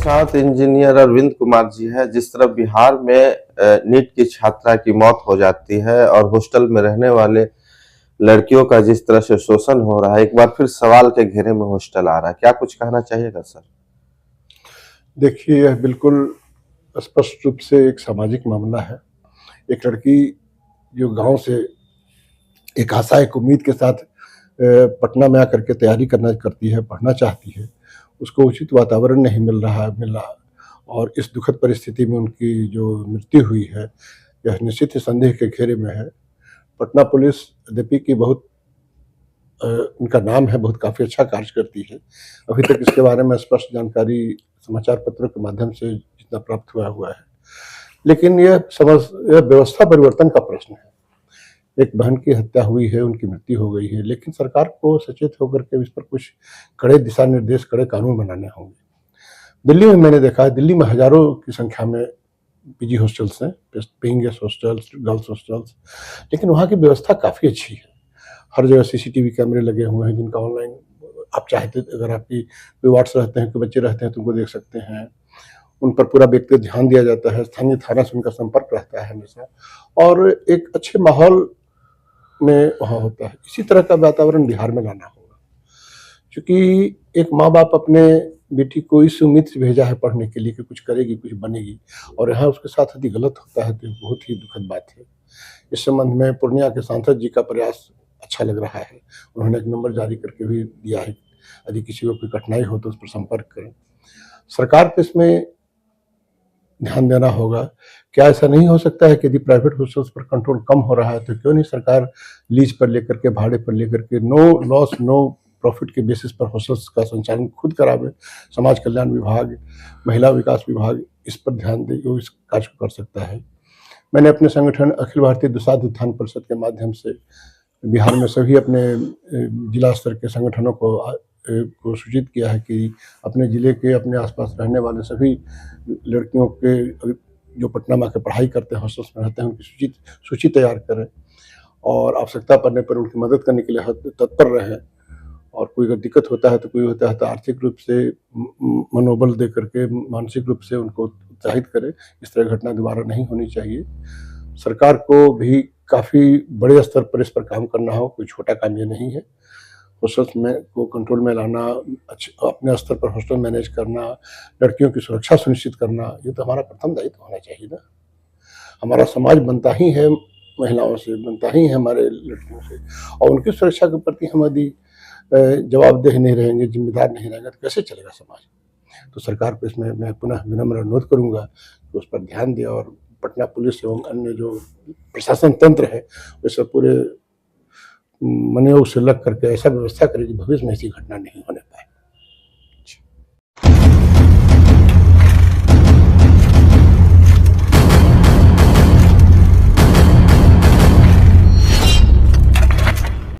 साथ इंजीनियर अरविंद कुमार जी हैं। जिस तरह बिहार में नीट की छात्रा की मौत हो जाती है और हॉस्टल में रहने वाले लड़कियों का जिस तरह से शोषण हो रहा है, एक बार फिर सवाल के घेरे में हॉस्टल आ रहा है। क्या कुछ कहना चाहिएगा सर? देखिए, यह बिल्कुल स्पष्ट रूप से एक सामाजिक मामला है। एक लड़की जो गांव से एक आशा, एक उम्मीद के साथ पटना में आकर के तैयारी करती है, पढ़ना चाहती है, उसको उचित वातावरण नहीं मिल रहा और इस दुखद परिस्थिति में उनकी जो मृत्यु हुई है, यह निश्चित ही संदेह के घेरे में है। पटना पुलिस यद्यपि की बहुत उनका नाम है, बहुत काफ़ी अच्छा कार्य करती है। अभी तक इसके बारे में स्पष्ट जानकारी समाचार पत्रों के माध्यम से जितना प्राप्त हुआ है, लेकिन यह व्यवस्था परिवर्तन का प्रश्न है। एक बहन की हत्या हुई है, उनकी मृत्यु हो गई है, लेकिन सरकार को सचेत होकर के इस पर कुछ कड़े दिशा निर्देश, कड़े कानून बनाने होंगे। दिल्ली में मैंने देखा है, दिल्ली में हजारों की संख्या में पीजी हॉस्टल्स हैं, paying guest hostels, girls hostels, लेकिन वहाँ की व्यवस्था काफ़ी अच्छी है। हर जगह सीसीटीवी कैमरे लगे हुए हैं, जिनका ऑनलाइन आप चाहते, अगर आपकी कोई वार्ड्स रहते हैं, कोई बच्चे रहते हैं तो उनको देख सकते हैं। उन पर पूरा व्यक्तिगत ध्यान दिया जाता है, स्थानीय थाना से उनका संपर्क रहता है हमेशा, और एक अच्छे माहौल में वहाँ होता है। इसी तरह का वातावरण बिहार में लाना होगा, क्योंकि एक माँ बाप अपने बेटी को इस उम्मीद से भेजा है पढ़ने के लिए कि कुछ करेगी, कुछ बनेगी, और यहाँ उसके साथ यदि गलत होता है तो बहुत ही दुखद बात है। इस संबंध में पूर्णिया के सांसद जी का प्रयास अच्छा लग रहा है। उन्होंने एक नंबर जारी करके भी दिया है, यदि किसी को कोई कठिनाई हो तो उस पर संपर्क करें। सरकार को इसमें ध्यान देना होगा। क्या ऐसा नहीं हो सकता है कि यदि प्राइवेट हॉस्टल्स पर कंट्रोल कम हो रहा है तो क्यों नहीं सरकार लीज पर लेकर के, भाड़े पर लेकर के, नो लॉस नो प्रॉफिट के बेसिस पर हॉस्टल्स का संचालन खुद करावे। समाज कल्याण विभाग, महिला विकास विभाग इस पर ध्यान दे, वो इस कार्य को कर सकता है। मैंने अपने संगठन अखिल भारतीय दुसाध उत्थान परिषद के माध्यम से बिहार में सभी अपने जिला स्तर के संगठनों को सूचित किया है कि अपने ज़िले के, अपने आसपास रहने वाले सभी लड़कियों के जो पटना में आकर पढ़ाई करते हैं, हॉस्टल्स में रहते हैं, उनकी सूची तैयार करें और आवश्यकता पड़ने पर उनकी मदद करने के लिए तत्पर रहें। और कोई अगर दिक्कत होता है तो आर्थिक रूप से मनोबल दे करके, मानसिक रूप से उनको उत्साहित करें। इस तरह घटना दोबारा नहीं होनी चाहिए। सरकार को भी काफ़ी बड़े स्तर पर इस पर काम करना हो, कोई छोटा काम ये नहीं है। हॉस्टल्स में को कंट्रोल में लाना, अपने स्तर पर हॉस्टल मैनेज करना, लड़कियों की सुरक्षा सुनिश्चित करना, ये तो हमारा प्रथम दायित्व होना चाहिए ना। हमारा समाज बनता ही है महिलाओं से, बनता ही है हमारे लड़कियों से, और उनकी सुरक्षा के प्रति हम यदि जवाबदेह नहीं रहेंगे, जिम्मेदार नहीं रहेंगे, तो कैसे चलेगा समाज। तो सरकार को इसमें मैं पुनः विनम्र अनुरोध करूँगा कि उस पर ध्यान दें और पटना पुलिस एवं अन्य जो प्रशासन तंत्र है, वैसे पूरे मनोयोग से लग करके ऐसा व्यवस्था करें कि भविष्य में ऐसी घटना नहीं होने पाए।